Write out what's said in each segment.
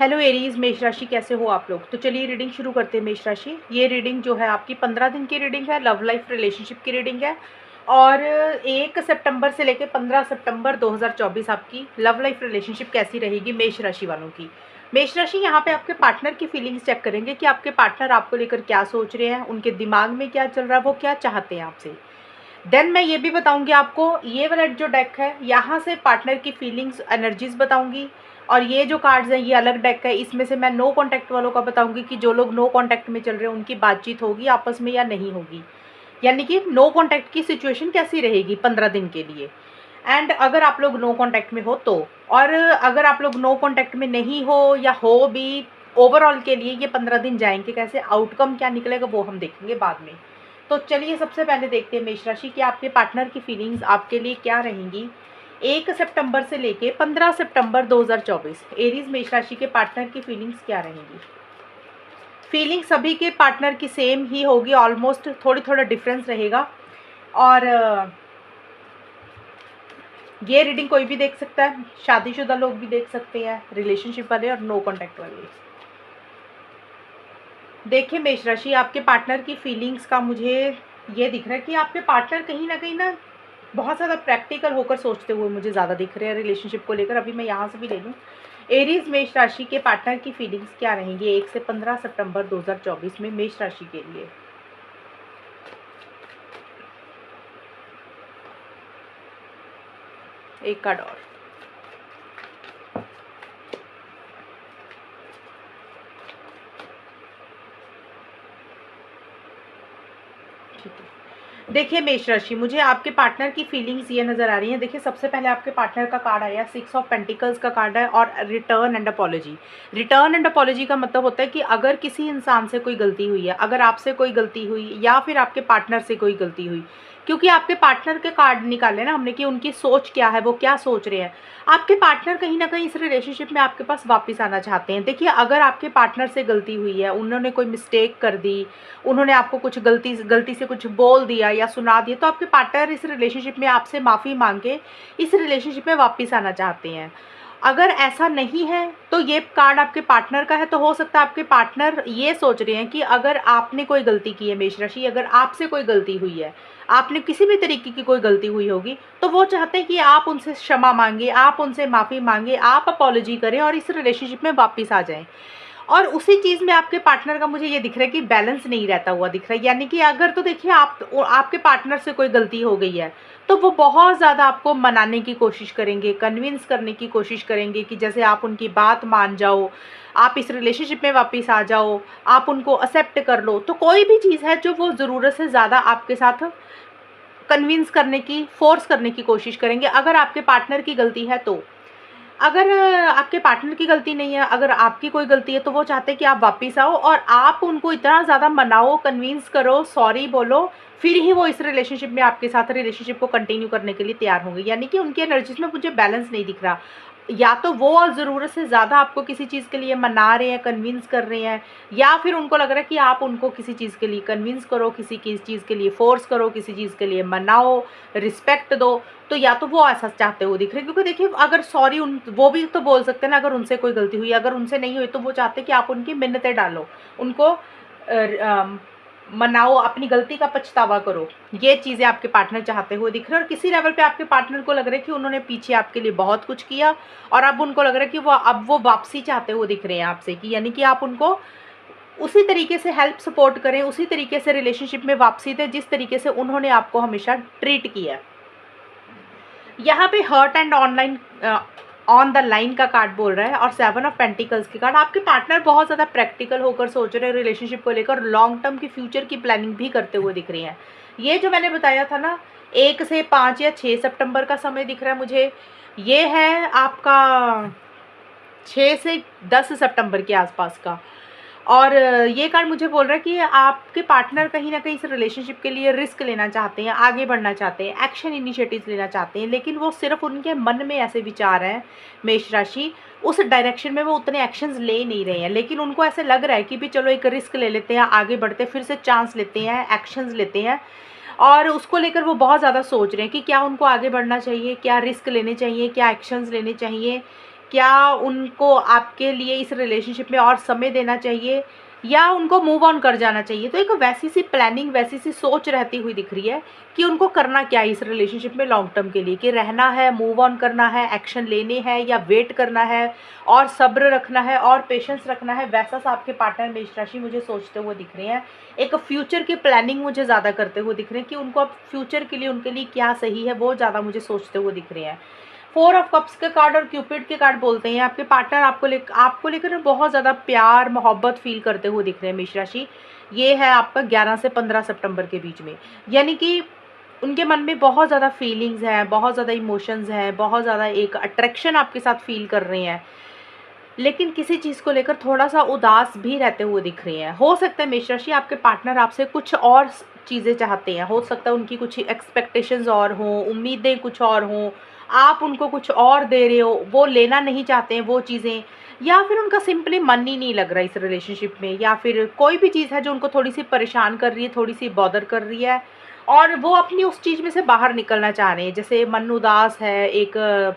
Hello Aries, मेष राशि कैसे हो आप लोग। तो चलिए रीडिंग शुरू करते हैं। मेष राशि, ये रीडिंग जो है आपकी 15 दिन की रीडिंग है, लव लाइफ रिलेशनशिप की रीडिंग है। और 1 सितंबर से लेकर 15 सितंबर 2024 आपकी लव लाइफ रिलेशनशिप कैसी रहेगी मेष राशि वालों की। मेष राशि, यहाँ पे आपके पार्टनर की फीलिंग्स चेक करेंगे कि आपके पार्टनर आपको लेकर क्या सोच रहे हैं, उनके दिमाग में क्या चल रहा है, वो क्या चाहते हैं आपसे। देन मैं ये भी बताऊंगी आपको, ये वाला जो डेक है यहाँ से पार्टनर की फीलिंग्स एनर्जीज बताऊंगी। और ये जो कार्ड्स हैं ये अलग डेक है, इसमें से मैं नो कांटेक्ट वालों का बताऊंगी कि जो लोग नो कांटेक्ट में चल रहे हैं उनकी बातचीत होगी आपस में या नहीं होगी, यानी कि नो कांटेक्ट की सिचुएशन कैसी रहेगी 15 दिन के लिए। एंड अगर आप लोग नो कांटेक्ट में हो तो, और अगर आप लोग नो कांटेक्ट में नहीं हो या हो भी, ओवरऑल के लिए ये 15 दिन जाएंगे कैसे, आउटकम क्या निकलेगा वो हम देखेंगे बाद में। तो चलिए सबसे पहले देखते हैं मेष राशि कि आपके पार्टनर की फीलिंग्स आपके लिए क्या रहेंगी 1 सितंबर से लेके 15 सितंबर 2024। एरीज मेष राशि के पार्टनर की फीलिंग्स क्या रहेंगी। फीलिंग सभी के पार्टनर की सेम ही होगी, ऑलमोस्ट थोड़ी थोड़ा डिफरेंस रहेगा। और ये रीडिंग कोई भी देख सकता है, शादीशुदा लोग भी देख सकते हैं, रिलेशनशिप वाले और नो कॉन्टैक्ट वाले। देखिए मेष राशि, आपके पार्टनर की फीलिंग्स का मुझे ये दिख रहा है कि आपके पार्टनर कहीं ना बहुत ज़्यादा प्रैक्टिकल होकर सोचते हुए मुझे ज़्यादा दिख रहे हैं रिलेशनशिप को लेकर। अभी मैं यहाँ से भी ले लूँ। एरीज मेष राशि के पार्टनर की फीलिंग्स क्या रहेंगी 1 से 15 सितंबर 2024 में मेष राशि के लिए। एक कार्ड और। ठीक है, देखिए मेष राशि, मुझे आपके पार्टनर की फीलिंग्स ये नज़र आ रही हैं। देखिए सबसे पहले आपके पार्टनर का कार्ड आया 6 ऑफ पेंटिकल्स का कार्ड है और return and apology. Return and apology का मतलब होता है कि अगर किसी इंसान से कोई गलती हुई है, अगर आपसे कोई गलती हुई या फिर आपके पार्टनर से कोई गलती हुई, क्योंकि आपके पार्टनर के कार्ड निकाले ना हमने कि उनकी सोच क्या है, वो क्या सोच रहे हैं। आपके पार्टनर कहीं ना कहीं इस रिलेशनशिप में आपके पास वापस आना चाहते हैं। देखिए अगर आपके पार्टनर से गलती हुई है, उन्होंने कोई मिस्टेक कर दी, उन्होंने आपको कुछ गलती से कुछ बोल दिया या सुना दिया, तो आपके पार्टनर इस रिलेशनशिप में आपसे माफ़ी मांग के इस रिलेशनशिप में वापस आना चाहते हैं। अगर ऐसा नहीं है तो ये कार्ड आपके पार्टनर का है, तो हो सकता है आपके पार्टनर ये सोच रहे हैं कि अगर आपने कोई गलती की है मेष राशि, अगर आपसे कोई गलती हुई है, आपने किसी भी तरीके की कोई गलती हुई होगी, तो वो चाहते हैं कि आप उनसे क्षमा मांगे, आप उनसे माफ़ी मांगे, आप अपॉलॉजी करें और इस रिलेशनशिप में वापस आ जाएं। और उसी चीज़ में आपके पार्टनर का मुझे ये दिख रहा है कि बैलेंस नहीं रहता हुआ दिख रहा है। यानी कि अगर तो देखिए आपके पार्टनर से कोई गलती हो गई है तो वो बहुत ज़्यादा आपको मनाने की कोशिश करेंगे, कन्विंस करने की कोशिश करेंगे कि जैसे आप उनकी बात मान जाओ, आप इस रिलेशनशिप में वापस आ जाओ, आप उनको एक्सेप्ट कर लो। तो कोई भी चीज़ है जो वो ज़रूरत से ज़्यादा आपके साथ कन्विंस करने की, फोर्स करने की कोशिश करेंगे अगर आपके पार्टनर की गलती है तो। अगर आपके पार्टनर की गलती नहीं है, अगर आपकी कोई गलती है, तो वो चाहते हैं कि आप वापस आओ और आप उनको इतना ज़्यादा मनाओ, कन्विंस करो, सॉरी बोलो, फिर ही वो इस रिलेशनशिप में आपके साथ रिलेशनशिप को कंटिन्यू करने के लिए तैयार होंगे। यानी कि उनकी एनर्जीज में मुझे बैलेंस नहीं दिख रहा। या तो वो ज़रूरत से ज़्यादा आपको किसी चीज़ के लिए मना रहे हैं, कन्विंस कर रहे हैं, या फिर उनको लग रहा है कि आप उनको किसी चीज़ के लिए कन्विंस करो, किसी चीज़ के लिए फोर्स करो, किसी चीज़ के लिए मनाओ, रिस्पेक्ट दो। तो या तो वो ऐसा चाहते हुए दिख रहे हैं, क्योंकि देखिए अगर सॉरी वो भी तो बोल सकते हैं ना, अगर उनसे कोई गलती हुई, अगर उनसे नहीं हुई तो वो चाहते हैं कि आप उनकी मिन्नतें डालो, उनको मनाओ, अपनी गलती का पछतावा करो। ये चीज़ें आपके पार्टनर चाहते हुए दिख रहे हैं। और किसी लेवल पे आपके पार्टनर को लग रहा है कि उन्होंने पीछे आपके लिए बहुत कुछ किया और अब उनको लग रहा है कि वो वापसी चाहते हुए दिख रहे हैं आपसे, कि यानी कि आप उनको उसी तरीके से हेल्प सपोर्ट करें, उसी तरीके से रिलेशनशिप में वापसी दें जिस तरीके से उन्होंने आपको हमेशा ट्रीट किया। यहाँ पे heart and online on the line का कार्ड बोल रहा है और 7 ऑफ पेंटिकल्स के कार्ड। आपके पार्टनर बहुत ज़्यादा प्रैक्टिकल होकर सोच रहे हैं रिलेशनशिप को लेकर, लॉन्ग टर्म की फ्यूचर की प्लानिंग भी करते हुए दिख रही हैं। ये जो मैंने बताया था ना 1 से 5 या 6 सितंबर का समय दिख रहा है मुझे, ये है आपका 6 से 10 सितंबर के आसपास का। और ये कार्ड मुझे बोल रहा है कि आपके पार्टनर कहीं ना कहीं इस रिलेशनशिप के लिए रिस्क लेना चाहते हैं, आगे बढ़ना चाहते हैं, एक्शन इनिशिएटिव्स लेना चाहते हैं, लेकिन वो सिर्फ उनके मन में ऐसे विचार हैं मेष राशि, उस डायरेक्शन में वो उतने एक्शंस ले नहीं रहे हैं। लेकिन उनको ऐसे लग रहा है कि भी चलो एक रिस्क ले लेते हैं, आगे बढ़ते, फिर से चांस लेते हैं, एक्शंस लेते हैं। और उसको लेकर वो बहुत ज़्यादा सोच रहे हैं कि क्या उनको आगे बढ़ना चाहिए, क्या रिस्क लेने चाहिए, क्या एक्शंस लेने चाहिए, क्या उनको आपके लिए इस रिलेशनशिप में और समय देना चाहिए या उनको मूव ऑन कर जाना चाहिए। तो एक वैसी सी प्लानिंग, वैसी सी सोच रहती हुई दिख रही है कि उनको करना क्या है इस रिलेशनशिप में लॉन्ग टर्म के लिए, कि रहना है, मूव ऑन करना है, एक्शन लेने हैं या वेट करना है और सब्र रखना है और पेशेंस रखना है। वैसा सा आपके पार्टनर मेष राशि मुझे सोचते हुए दिख रहे हैं। एक फ्यूचर की प्लानिंग मुझे ज़्यादा करते हुए दिख रहे हैं कि उनको अब फ्यूचर के लिए उनके लिए क्या सही है वो ज़्यादा मुझे सोचते हुए दिख रहे हैं। 4 ऑफ कप्स के कार्ड और क्यूपिड के कार्ड बोलते हैं आपके पार्टनर आपको लेकर बहुत ज़्यादा प्यार मोहब्बत फील करते हुए दिख रहे हैं मेष राशि। ये है आपका 11 से 15 सितंबर के बीच में, यानी कि उनके मन में बहुत ज़्यादा फीलिंग्स हैं, बहुत ज़्यादा इमोशंस हैं, बहुत ज़्यादा एक अट्रैक्शन आपके साथ फील कर रहे हैं, लेकिन किसी चीज़ को लेकर थोड़ा-सा उदास भी रहते हुए दिख रही हैं। हो सकता है मेष राशि आपके पार्टनर आपसे कुछ और चीज़ें चाहते हैं, हो सकता है उनकी कुछ एक्सपेक्टेशंस और हों, उम्मीदें कुछ और हों, आप उनको कुछ और दे रहे हो, वो लेना नहीं चाहते हैं वो चीज़ें, या फिर उनका सिंपली मन ही नहीं लग रहा है इस रिलेशनशिप में, या फिर कोई भी चीज़ है जो उनको थोड़ी-सी परेशान कर रही है, थोड़ी-सी बॉदर कर रही है और वो अपनी उस चीज़ में से बाहर निकलना चाह रहे हैं। जैसे मन उदास है, एक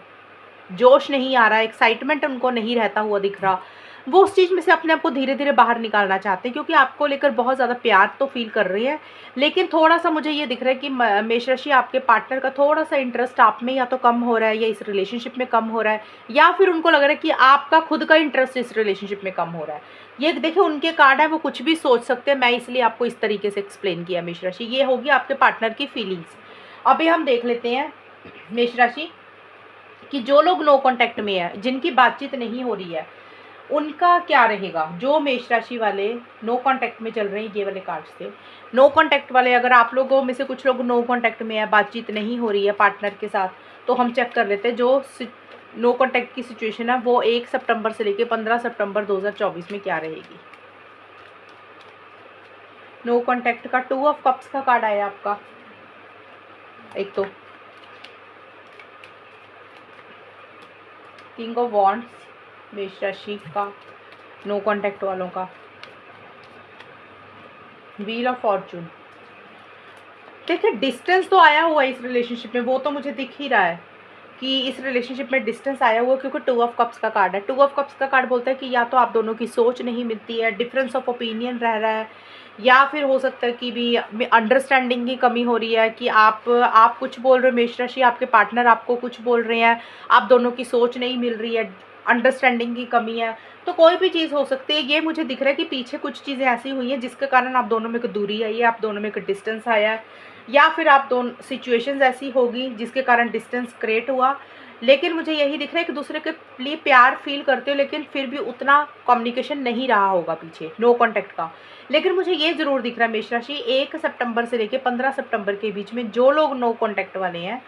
जोश नहीं आ रहा, एक्साइटमेंट उनको नहीं रहता हुआ दिख रहा। वो उस चीज़ में से अपने आप को धीरे-धीरे बाहर निकालना चाहते हैं क्योंकि आपको लेकर बहुत ज़्यादा प्यार तो फ़ील कर रही है। लेकिन थोड़ा-सा मुझे ये दिख रहा है कि म मेष राशि आपके पार्टनर का थोड़ा-सा इंटरेस्ट आप में या तो कम हो रहा है या इस रिलेशनशिप में कम हो रहा है, या फिर उनको लग रहा है कि आपका खुद का इंटरेस्ट इस रिलेशनशिप में कम हो रहा है। ये देखिए उनके कार्ड है, वो कुछ भी सोच सकते हैं, मैं इसलिए आपको इस तरीके से एक्सप्लेन किया मेष राशि। ये होगी आपके पार्टनर की फीलिंग्स। अभी हम देख लेते हैं मेष राशि कि जो लोग नो कॉन्टैक्ट में है, जिनकी बातचीत नहीं हो रही है, उनका क्या रहेगा। जो मेष राशि वाले नो कॉन्टैक्ट में चल रहे हैं, ये वाले कार्ड्स थे नो कॉन्टैक्ट वाले, अगर आप लोगों में से कुछ लोग नो कॉन्टैक्ट में है, बातचीत नहीं हो रही है पार्टनर के साथ, तो हम चेक कर लेते हैं जो नो कॉन्टैक्ट की सिचुएशन है वो 1 सितंबर से लेकर 15 सितंबर 2024 में क्या रहेगी। नो कॉन्टैक्ट का 2 ऑफ कप्स का कार्ड आया आपका, एक तो किंग ऑफ वॉन्ड्स मेष राशि का नो कॉन्टैक्ट वालों का, व्हील ऑफ फॉर्चून। देखिए डिस्टेंस तो आया हुआ है इस रिलेशनशिप में, वो तो मुझे दिख ही रहा है कि इस रिलेशनशिप में डिस्टेंस आया हुआ है क्योंकि 2 ऑफ कप्स का कार्ड है। 2 ऑफ कप्स का कार्ड बोलता है कि या तो आप दोनों की सोच नहीं मिलती है, डिफरेंस ऑफ ओपिनियन रह रहा है, या फिर हो सकता है कि भी अंडरस्टैंडिंग की कमी हो रही है कि आप कुछ बोल रहे हो मेष राशि, आपके पार्टनर आपको कुछ बोल रहे हैं, आप दोनों की सोच नहीं मिल रही है, अंडरस्टैंडिंग की कमी है। तो कोई भी चीज़ हो सकती है। ये मुझे दिख रहा है कि पीछे कुछ चीज़ें ऐसी हुई हैं जिसके कारण आप दोनों में एक दूरी आई है, आप दोनों में एक डिस्टेंस आया है, या फिर आप दोनों सिचुएशंस ऐसी होगी जिसके कारण डिस्टेंस क्रिएट हुआ। लेकिन मुझे यही दिख रहा है कि दूसरे के लिए प्यार फील करते हो, लेकिन फिर भी उतना कम्युनिकेशन नहीं रहा होगा पीछे नो कॉन्टैक्ट का। लेकिन मुझे ये ज़रूर दिख रहा है मेष राशि 1 सितंबर से लेकर 15 सितंबर के बीच में जो लोग नो कॉन्टैक्ट वाले हैं,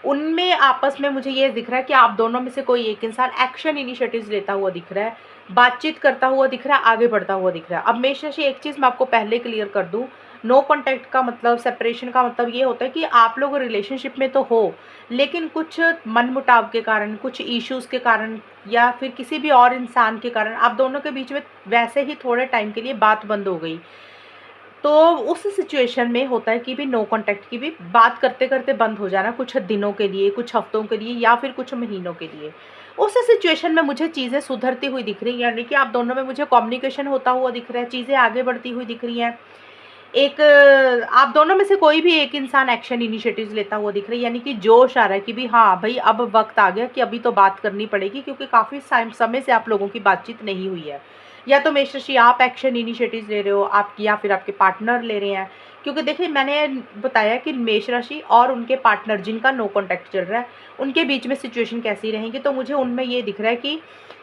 उनमें आपस में मुझे ये दिख रहा है कि आप दोनों में से कोई एक इंसान एक्शन इनिशिएटिव्स लेता हुआ दिख रहा है, बातचीत करता हुआ दिख रहा है, आगे बढ़ता हुआ दिख रहा है। अब मेष राशि एक चीज़ मैं आपको पहले क्लियर कर दूं, नो कॉन्टैक्ट का मतलब, सेपरेशन का मतलब ये होता है कि आप लोग रिलेशनशिप में तो हो, लेकिन कुछ मनमुटाव के कारण, कुछ इश्यूज़ के कारण, या फिर किसी भी और इंसान के कारण आप दोनों के बीच में वैसे ही थोड़े टाइम के लिए बात बंद हो गई। तो उस सिचुएशन में होता है कि भी नो कॉन्टैक्ट की भी बात करते करते बंद हो जाना, कुछ दिनों के लिए, कुछ हफ्तों के लिए, या फिर कुछ महीनों के लिए। उस सिचुएशन में मुझे चीज़ें सुधरती हुई दिख रही हैं, यानी कि आप दोनों में मुझे कम्युनिकेशन होता हुआ दिख रहा है, चीज़ें आगे बढ़ती हुई दिख रही हैं। एक आप दोनों में से कोई भी एक इंसान एक्शन इनिशिएटिव्स लेता हुआ दिख रहा है, यानी कि जोश आ रहा है कि भी हाँ भाई अब वक्त आ गया कि अभी तो बात करनी पड़ेगी, क्योंकि काफ़ी समय से आप लोगों की बातचीत नहीं हुई है। या तो मेष राशि आप एक्शन इनिशिएटिव्स ले रहे हो, आप, या फिर आपके पार्टनर ले रहे हैं। क्योंकि देखिए मैंने बताया कि मेष राशि और उनके पार्टनर जिनका नो कॉन्टैक्ट चल रहा है, उनके बीच में सिचुएशन कैसी रहेंगी, तो मुझे उनमें ये दिख रहा है कि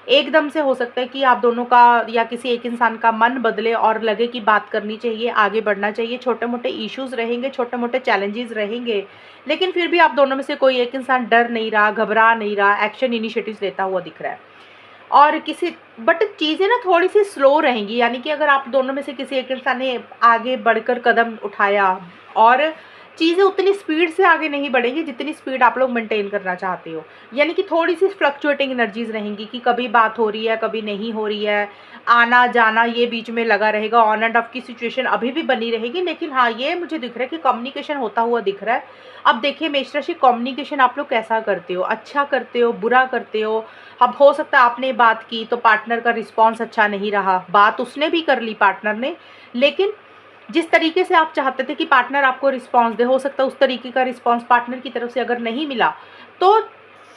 एकदम से हो सकता है कि आप दोनों का या किसी एक इंसान का मन बदले और लगे कि बात करनी चाहिए, आगे बढ़ना चाहिए। छोटे मोटे इश्यूज़ रहेंगे, छोटे मोटे चैलेंजेस रहेंगे, लेकिन फिर भी आप दोनों में से कोई एक इंसान डर नहीं रहा, घबरा नहीं रहा, एक्शन इनिशिएटिव्स लेता हुआ दिख रहा है। और किसी बट चीज़ें ना थोड़ी सी स्लो रहेंगी, यानी कि अगर आप दोनों में से किसी एक इंसान ने आगे बढ़कर कदम उठाया और चीज़ें उतनी स्पीड से आगे नहीं बढ़ेंगी जितनी स्पीड आप लोग मेंटेन करना चाहते हो। यानी कि थोड़ी सी फ्लक्चुएटिंग एनर्जीज रहेंगी कि कभी बात हो रही है, कभी नहीं हो रही है, आना जाना ये बीच में लगा रहेगा, ऑन एंड ऑफ की सिचुएशन अभी भी बनी रहेगी। लेकिन हाँ, ये मुझे दिख रहा है कि कम्युनिकेशन होता हुआ दिख रहा है। अब देखिए मेष राशि, कम्युनिकेशन आप लोग कैसा करते हो, अच्छा करते हो, बुरा करते हो। अब हो सकता है आपने बात की तो पार्टनर का रिस्पॉन्स अच्छा नहीं रहा, बात उसने भी कर ली पार्टनर ने, लेकिन जिस तरीके से आप चाहते थे कि पार्टनर आपको रिस्पॉन्स दे, हो सकता है उस तरीके का रिस्पॉन्स पार्टनर की तरफ से अगर नहीं मिला तो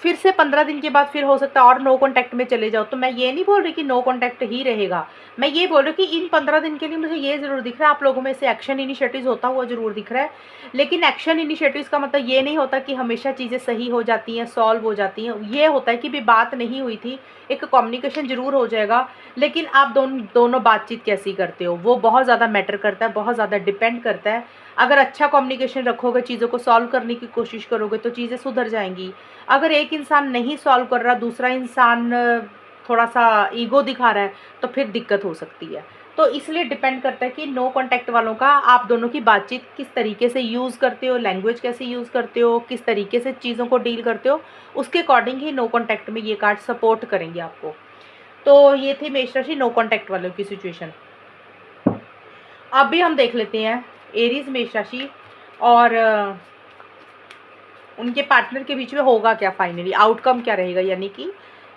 फिर से 15 दिन के बाद फिर हो सकता है और नो कॉन्टैक्ट में चले जाओ। तो मैं ये नहीं बोल रही कि नो कॉन्टैक्ट ही रहेगा, मैं ये बोल रही हूँ कि इन 15 दिन के लिए मुझे ये ज़रूर दिख रहा है आप लोगों में से एक्शन इनिशिएटिव्स होता हुआ ज़रूर दिख रहा है। लेकिन एक्शन इनिशिएटिव्स का मतलब ये नहीं होता कि हमेशा चीज़ें सही हो जाती हैं, सॉल्व हो जाती हैं। ये होता है कि भी बात नहीं हुई थी, एक कम्युनिकेशन ज़रूर हो जाएगा, लेकिन आप दोनों बातचीत कैसी करते हो वो बहुत ज़्यादा मैटर करता है, बहुत ज़्यादा डिपेंड करता है। अगर अच्छा कम्युनिकेशन रखोगे, चीज़ों को सॉल्व करने की कोशिश करोगे तो चीज़ें सुधर जाएंगी। अगर एक इंसान नहीं सॉल्व कर रहा, दूसरा इंसान थोड़ा सा ईगो दिखा रहा है, तो फिर दिक्कत हो सकती है। तो इसलिए डिपेंड करता है कि नो कॉन्टैक्ट वालों का आप दोनों की बातचीत किस तरीके से यूज़ करते हो, लैंग्वेज कैसे यूज़ करते हो, किस तरीके से चीज़ों को डील करते हो, उसके अकॉर्डिंग ही नो कॉन्टैक्ट में ये कार्ड सपोर्ट करेंगे आपको। तो ये थी मेष राशि नो कॉन्टैक्ट वालों की सिचुएशन। अब भी हम देख लेते हैं एरीज मेष राशि और उनके पार्टनर के बीच में होगा क्या, फाइनली आउटकम क्या रहेगा, यानी कि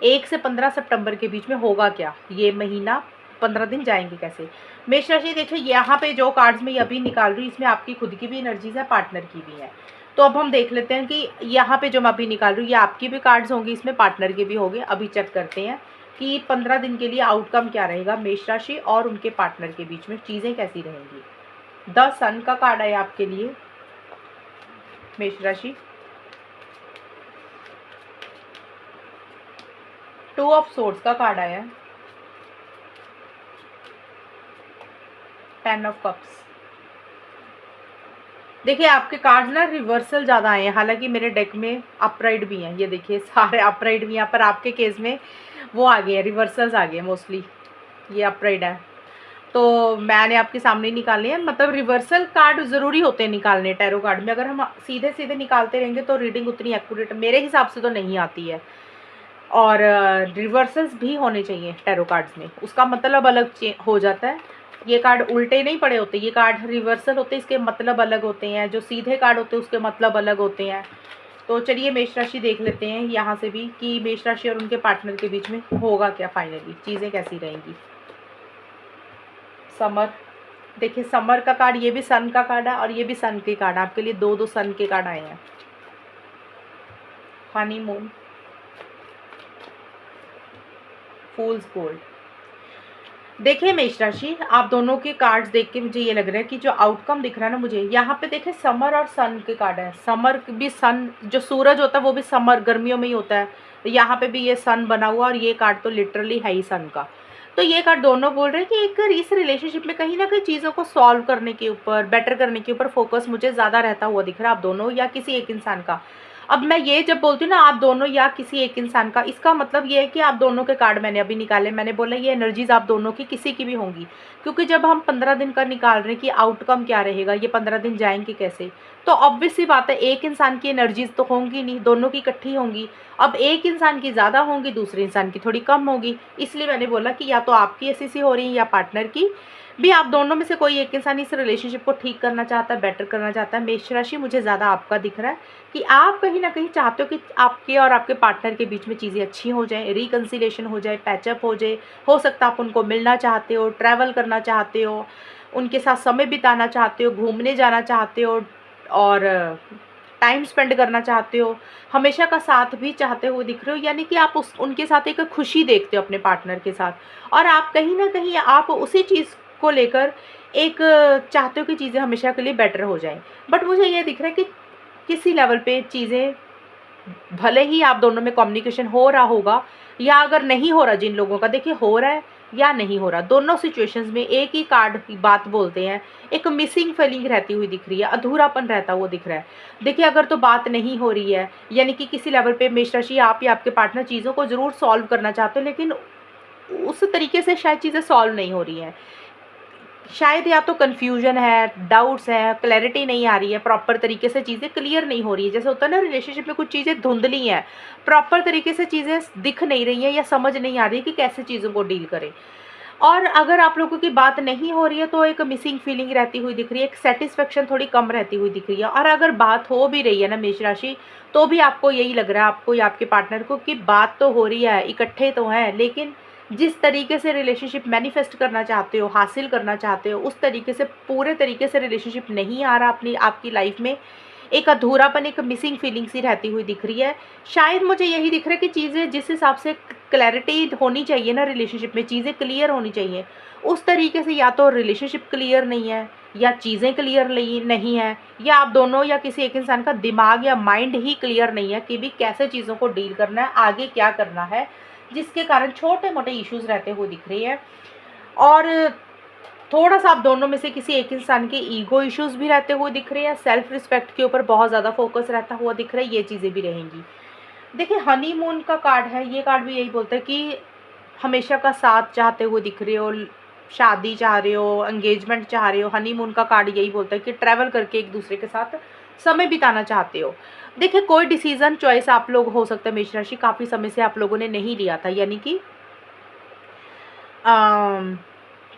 1 से 15 सितंबर के बीच में होगा क्या, ये महीना 15 दिन जाएंगे कैसे। मेष राशि देखिए, यहाँ पे जो कार्ड्स मैं अभी निकाल रही हूँ इसमें आपकी खुद की भी एनर्जीज है, पार्टनर की भी है। तो अब हम देख लेते हैं कि यहाँ पे जो मैं अभी निकाल रही हूँ ये आपकी भी कार्ड्स होंगी, इसमें पार्टनर के भी होंगे। अभी चेक करते हैं कि 15 दिन के लिए आउटकम क्या रहेगा मेष राशि और उनके पार्टनर के बीच में, चीज़ें कैसी रहेंगी। द सन का कार्ड है आपके लिए मेष राशि, 2 ऑफ सोर्ड्स का कार्ड आया है, 10 ऑफ कप्स। देखिए आपके कार्ड्स ना रिवर्सल ज़्यादा आए हैं, हालांकि मेरे डेक में अपराइट भी हैं, ये देखिए सारे अपराइट भी हैं, पर आपके केस में वो आ गए हैं, रिवर्सल्स आ गए हैं मोस्टली, ये अपराइट है। तो मैंने आपके सामने निकाले हैं, मतलब रिवर्सल कार्ड ज़रूरी होते हैं निकालने टैरो कार्ड में। अगर हम सीधे सीधे निकालते रहेंगे तो रीडिंग उतनी एक्यूरेट मेरे हिसाब से तो नहीं आती है, और रिवर्सल्स भी होने चाहिए टैरो कार्ड्स में, उसका मतलब अलग हो जाता है। ये कार्ड उल्टे नहीं पड़े होते, ये कार्ड रिवर्सल होते हैं, इसके मतलब अलग होते हैं। जो सीधे कार्ड होते हैं उसके मतलब अलग होते हैं। तो चलिए मेष राशि देख लेते हैं यहाँ से भी कि मेष राशि और उनके पार्टनर के बीच में होगा क्या, फाइनली चीज़ें कैसी रहेंगी। समर, देखिए समर का कार्ड, ये भी सन का कार्ड है और ये भी सन के कार्ड, आपके लिए दो सन के कार्ड आए हैं। हनीमून, फूल्स गोल्ड। देखिए मेष राशि, आप दोनों के कार्ड्स देख के मुझे ये लग रहा है कि जो आउटकम दिख रहा है ना मुझे यहाँ पे, देखिए समर और सन के कार्ड है। समर भी, सन जो सूरज होता है वो भी समर गर्मियों में ही होता है, तो यहाँ पे भी ये सन बना हुआ और ये कार्ड तो लिटरली है ही सन का। तो ये कार्ड दोनों बोल रहे हैं कि एक इस रिलेशनशिप में कहीं ना कहीं चीज़ों को सॉल्व करने के ऊपर, बेटर करने के ऊपर फोकस मुझे ज़्यादा रहता हुआ दिख रहा है आप दोनों या किसी एक इंसान का। अब मैं ये जब बोलती हूँ ना आप दोनों या किसी एक इंसान का, इसका मतलब ये है कि आप दोनों के कार्ड मैंने अभी निकाले, मैंने बोला ये एनर्जीज आप दोनों की किसी की भी होंगी, क्योंकि जब हम 15 दिन का निकाल रहे हैं कि आउटकम क्या रहेगा, ये 15 दिन जाएंगे कैसे, तो ऑब्वियस सी बात है एक इंसान की एनर्जीज तो होंगी नहीं, दोनों की इकट्ठी होंगी। अब एक इंसान की ज़्यादा होंगी, दूसरे इंसान की थोड़ी कम होगी, इसलिए मैंने बोला कि या तो आपकी ऐसी हो रही है या पार्टनर की भी, आप दोनों में से कोई एक इंसान इस रिलेशनशिप को ठीक करना चाहता है, बेटर करना चाहता है। मेष राशि मुझे ज़्यादा आपका दिख रहा है कि आप कहीं ना कहीं चाहते हो कि आपके और आपके पार्टनर के बीच में चीज़ें अच्छी हो जाएं, रिकन्सिलेशन हो जाए, पैचअप हो जाए। हो सकता है आप उनको मिलना चाहते हो, ट्रैवल करना चाहते हो, उनके साथ समय बिताना चाहते हो, घूमने जाना चाहते हो और टाइम स्पेंड करना चाहते हो, हमेशा का साथ भी चाहते हुए दिख रहे हो, यानी कि आप उनके साथ एक खुशी देखते हो अपने पार्टनर के साथ, और आप कहीं ना कहीं आप उसी चीज़ को लेकर एक चाहते हो कि चीज़ें हमेशा के लिए बेटर हो जाएं। बट मुझे ये दिख रहा है कि किसी लेवल पे चीज़ें, भले ही आप दोनों में कम्युनिकेशन हो रहा होगा या अगर नहीं हो रहा, जिन लोगों का देखिए हो रहा है या नहीं हो रहा, दोनों सिचुएशंस में एक ही कार्ड की बात बोलते हैं, एक मिसिंग फीलिंग रहती हुई दिख रही है, अधूरापन रहता हुआ दिख रहा है। देखिए अगर तो बात नहीं हो रही है, यानी कि किसी लेवल पे मेष राशि आप या आपके पार्टनर चीज़ों को ज़रूर सॉल्व करना चाहते हो, लेकिन उस तरीके से शायद चीज़ें सॉल्व नहीं हो रही हैं। शायद या तो कन्फ्यूजन है, डाउट्स हैं, क्लैरिटी नहीं आ रही है, प्रॉपर तरीके से चीज़ें क्लियर नहीं हो रही है। जैसे होता है ना रिलेशनशिप में कुछ चीज़ें धुंधली हैं, प्रॉपर तरीके से चीज़ें दिख नहीं रही हैं या समझ नहीं आ रही है कि कैसे चीज़ों को डील करें। और अगर आप लोगों की बात नहीं हो रही है तो एक मिसिंग फीलिंग रहती हुई दिख रही है, एक सेटिस्फेक्शन थोड़ी कम रहती हुई दिख रही है। और अगर बात हो भी रही है ना मेष राशि, तो भी आपको यही लग रहा है, आपको या आपके पार्टनर को, कि बात तो हो रही है, इकट्ठे तो हैं, लेकिन जिस तरीके से रिलेशनशिप मैनिफेस्ट करना चाहते हो, हासिल करना चाहते हो, उस तरीके से पूरे तरीके से रिलेशनशिप नहीं आ रहा अपनी आपकी लाइफ में। एक अधूरापन, एक मिसिंग फीलिंग सी रहती हुई दिख रही है। शायद मुझे यही दिख रहा है कि चीज़ें जिस हिसाब से क्लैरिटी होनी चाहिए ना रिलेशनशिप में, चीज़ें क्लियर होनी चाहिए, उस तरीके से या तो रिलेशनशिप क्लियर नहीं है, या चीज़ें क्लियर नहीं है, या आप दोनों या किसी एक इंसान का दिमाग या माइंड ही क्लियर नहीं है कि भी कैसे चीज़ों को डील करना है, आगे क्या करना है, जिसके कारण छोटे मोटे इश्यूज रहते हुए दिख रही है। और थोड़ा सा आप दोनों में से किसी एक इंसान के ईगो इश्यूज भी रहते हुए दिख रहे हैं, सेल्फ रिस्पेक्ट के ऊपर बहुत ज़्यादा फोकस रहता हुआ दिख रहा है, ये चीज़ें भी रहेंगी। देखिए हनीमून का कार्ड है, ये कार्ड भी यही बोलता है कि हमेशा का साथ चाहते हुए दिख रहे हो, शादी चाह रहे हो, एंगेजमेंट चाह रहे हो। हनीमून का कार्ड यही बोलता है कि ट्रैवल करके एक दूसरे के साथ समय बिताना चाहते हो। देखिए कोई डिसीजन चॉइस आप लोग हो सकता है मेष राशि काफ़ी समय से आप लोगों ने नहीं लिया था, यानी कि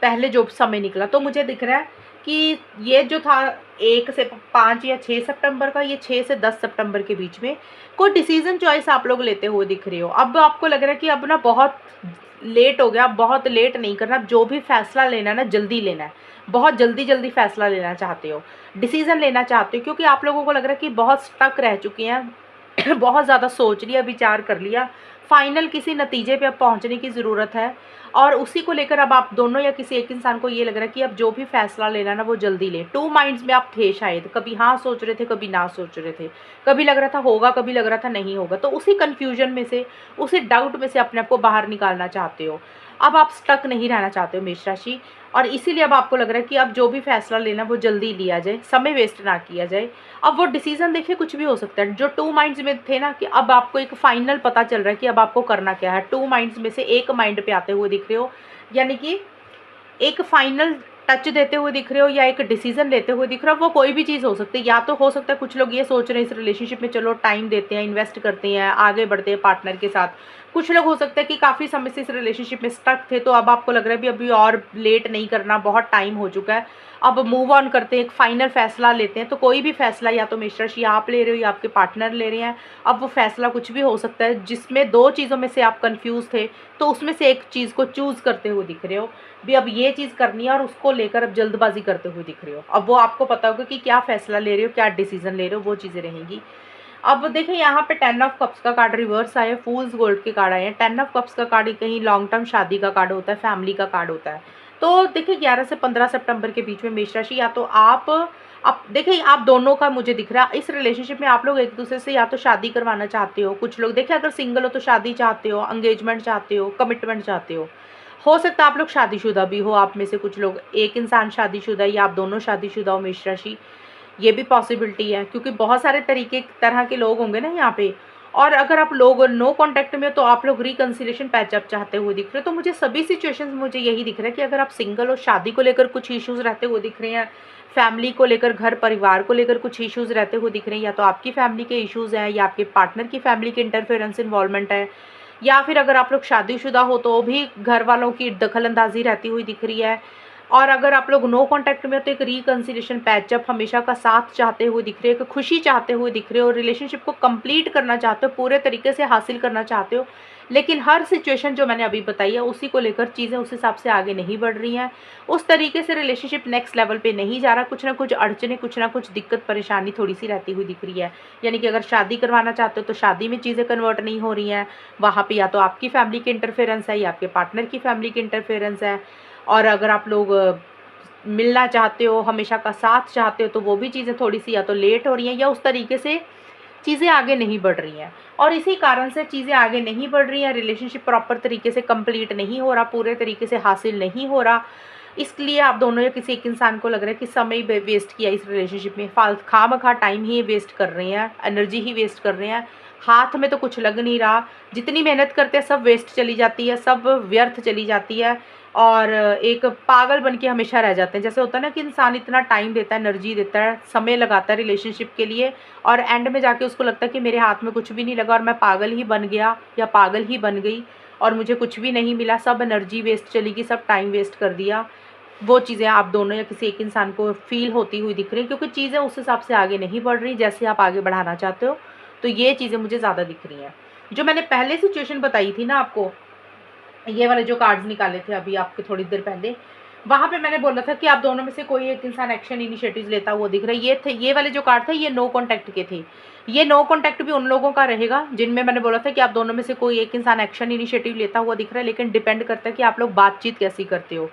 पहले जो समय निकला, तो मुझे दिख रहा है कि ये जो था 1 से 5 या 6 सितंबर का, ये 6 से 10 सितंबर के बीच में कोई डिसीजन चॉइस आप लोग लेते हुए दिख रहे हो। अब आपको लग रहा है कि अब ना बहुत लेट हो गया, अब बहुत लेट नहीं करना, अब जो भी फैसला लेना है ना जल्दी लेना है, बहुत जल्दी जल्दी फैसला लेना चाहते हो, डिसीजन लेना चाहते हो, क्योंकि आप लोगों को लग रहा है कि बहुत स्टक रह चुके हैं बहुत ज़्यादा सोच लिया, विचार कर लिया, फाइनल किसी नतीजे पे अब पहुंचने की ज़रूरत है। और उसी को लेकर अब आप दोनों या किसी एक इंसान को ये लग रहा है कि अब जो भी फैसला लेना ना वो जल्दी ले। टू माइंड्स में आप थे शायद, कभी हाँ सोच रहे थे, कभी ना सोच रहे थे, कभी लग रहा था होगा, कभी लग रहा था नहीं होगा। तो उसी कन्फ्यूजन में से, उसी डाउट में से अपने आप को बाहर निकालना चाहते हो। अब आप स्टक नहीं रहना चाहते हो मेष राशि, और इसीलिए अब आपको लग रहा है कि अब जो भी फैसला लेना वो जल्दी लिया जाए, समय वेस्ट ना किया जाए। अब वो डिसीजन देखिए कुछ भी हो सकता है, जो टू माइंड्स में थे ना, कि अब आपको एक फाइनल पता चल रहा है कि अब आपको करना क्या है। टू माइंड्स में से एक माइंड पे आते हुए दिख रहे हो, यानी कि एक फाइनल टच देते हुए दिख रहे हो, या एक डिसीजन लेते हुए दिख रहे हो। वो कोई भी चीज़ हो सकती है, या तो हो सकता है कुछ लोग ये सोच रहे हैं इस रिलेशनशिप में चलो टाइम देते हैं, इन्वेस्ट करते हैं, आगे बढ़ते हैं पार्टनर के साथ। कुछ लोग हो सकता है कि काफ़ी समय से इस रिलेशनशिप में स्टक थे, तो अब आपको लग रहा है भी अभी और लेट नहीं करना, बहुत टाइम हो चुका है, अब मूव ऑन करते हैं, एक फाइनल फैसला लेते हैं। तो कोई भी फैसला या तो मेष राशि आप ले रहे हो या आपके पार्टनर ले रहे हैं। अब वो फैसला कुछ भी हो सकता है, जिसमें दो चीज़ों में से आप कंफ्यूज थे, तो उसमें से एक चीज़ को चूज़ करते हुए दिख रहे हो भी, अब ये चीज़ करनी है, और उसको लेकर अब जल्दबाजी करते हुए दिख रहे हो। अब वो आपको पता होगा कि क्या फैसला ले रहे हो, क्या डिसीजन ले रहे हो, वो चीज़ें रहेंगी। अब देखिए यहाँ पे 10 ऑफ कप्स का कार्ड रिवर्स आया, फूल्स गोल्ड के कार्ड आए हैं। 10 ऑफ कप्स का कार्ड कहीं लॉन्ग टर्म शादी का कार्ड होता है, फैमिली का कार्ड होता है। तो देखिए 11 से 15 सितंबर के बीच में मेष राशि, या तो आप देखिए आप दोनों का मुझे दिख रहा है इस रिलेशनशिप में, आप लोग एक दूसरे से या तो शादी करवाना चाहते हो। कुछ लोग देखिए अगर सिंगल हो तो शादी चाहते हो, एंगेजमेंट चाहते हो, कमिटमेंट चाहते हो सकता है आप लोग शादीशुदा भी हो, आप में से कुछ लोग, एक इंसान शादीशुदा है या आप दोनों शादीशुदा हो मेष राशि, ये भी पॉसिबिलिटी है, क्योंकि बहुत सारे तरह के लोग होंगे ना यहाँ पे। और अगर आप लोग नो कांटेक्ट में हो तो आप लोग रिकंसिलेशन पैचअप चाहते हुए दिख रहे हो। तो मुझे सभी सिचुएशंस मुझे यही दिख रहा है कि अगर आप सिंगल हो, शादी को लेकर कुछ इश्यूज रहते हुए दिख रहे हैं, फैमिली को लेकर, घर परिवार को लेकर कुछ इश्यूज रहते हुए दिख रहे हैं, या तो आपकी फैमिली के इश्यूज हैं या आपके पार्टनर की फैमिली के इंटरफेरेंस इन्वॉल्वमेंट है, या फिर अगर आप लोग शादीशुदा हो तो भी घर वालों की दखल अंदाजी रहती हुई दिख रही है। और अगर आप लोग नो कांटेक्ट में हो तो एक रिकंसिलेशन पैचअप, हमेशा का साथ चाहते हुए दिख रहे हो, खुशी चाहते हुए दिख रहे हो, रिलेशनशिप को कंप्लीट करना चाहते हो, पूरे तरीके से हासिल करना चाहते हो। लेकिन हर सिचुएशन जो मैंने अभी बताई है उसी को लेकर चीज़ें उस हिसाब से आगे नहीं बढ़ रही हैं, उस तरीके से रिलेशनशिप नेक्स्ट लेवल पे नहीं जा रहा। कुछ ना कुछ अड़चने, कुछ ना कुछ दिक्कत परेशानी थोड़ी सी रहती हुई दिख रही है। यानी कि अगर शादी करवाना चाहते हो तो शादी में चीज़ें कन्वर्ट नहीं हो रही हैं, वहाँ पे या तो आपकी फैमिली की इंटरफेरेंस है या आपके पार्टनर की फैमिली की इंटरफेरेंस है। और अगर आप लोग मिलना चाहते हो, हमेशा का साथ चाहते हो, तो वो भी चीज़ें थोड़ी सी या तो लेट हो रही हैं या उस तरीके से चीज़ें आगे नहीं बढ़ रही हैं। और इसी कारण से चीज़ें आगे नहीं बढ़ रही हैं, रिलेशनशिप प्रॉपर तरीके से कंप्लीट नहीं हो रहा, पूरे तरीके से हासिल नहीं हो रहा। इसलिए आप दोनों या किसी एक इंसान को लग रहा है कि समय वेस्ट किया इस रिलेशनशिप में, खामखा टाइम ही वेस्ट कर रहे हैं, एनर्जी ही वेस्ट कर रहे हैं, हाथ में तो कुछ लग नहीं रहा, जितनी मेहनत करते हैं सब वेस्ट चली जाती है, सब व्यर्थ चली जाती है, और एक पागल बन के हमेशा रह जाते हैं। जैसे होता है ना कि इंसान इतना टाइम देता है, एनर्जी देता है, समय लगाता है रिलेशनशिप के लिए, और एंड में जाके उसको लगता है कि मेरे हाथ में कुछ भी नहीं लगा और मैं पागल ही बन गया या पागल ही बन गई और मुझे कुछ भी नहीं मिला, सब एनर्जी वेस्ट चली गई, सब टाइम वेस्ट कर दिया। वो चीज़ें आप दोनों या किसी एक इंसान को फ़ील होती हुई दिख रही हैं, क्योंकि चीज़ें उस हिसाब से आगे नहीं बढ़ रही जैसे आप आगे बढ़ाना चाहते हो। तो ये चीज़ें मुझे ज़्यादा दिख रही हैं। जो मैंने पहले सिचुएशन बताई थी ना आपको, ये वाले जो कार्ड्स निकाले थे अभी आपके थोड़ी देर पहले, वहाँ पे मैंने बोला था कि आप दोनों में से कोई एक इंसान एक्शन इनिशिएटिव लेता हुआ दिख रहा है। ये थे, ये वाले जो कार्ड थे ये नो कॉन्टैक्ट के थे। ये नो कॉन्टैक्ट भी उन लोगों का रहेगा जिनमें मैंने बोला था कि आप दोनों में से कोई एक इंसान एक्शन इनिशिएटिव लेता हुआ दिख रहा है, लेकिन डिपेंड करता है कि आप लोग बातचीत कैसी करते हो।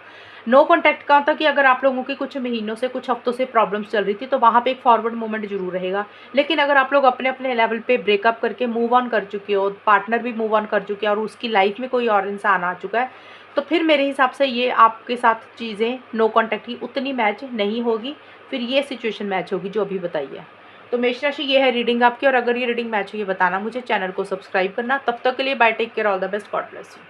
नो कॉन्टैक्ट का होता कि अगर आप लोगों की कुछ महीनों से, कुछ हफ्तों से प्रॉब्लम्स चल रही थी तो वहाँ पे एक फॉरवर्ड मूवमेंट जरूर रहेगा। लेकिन अगर आप लोग अपने अपने लेवल पे ब्रेकअप करके मूव ऑन कर चुके हो, पार्टनर भी मूव ऑन कर चुके हैं और उसकी लाइफ में कोई और इंसान आ चुका है, तो फिर मेरे हिसाब से ये आपके साथ चीज़ें नो कॉन्टैक्ट की उतनी मैच नहीं होगी, फिर ये सिचुएशन मैच होगी जो अभी बताई है। तो मेष राशि ये है रीडिंग आपकी, और अगर ये रीडिंग मैच हुई है बताना मुझे, चैनल को सब्सक्राइब करना। तब तक के लिए bye, take care, all the best, God bless you.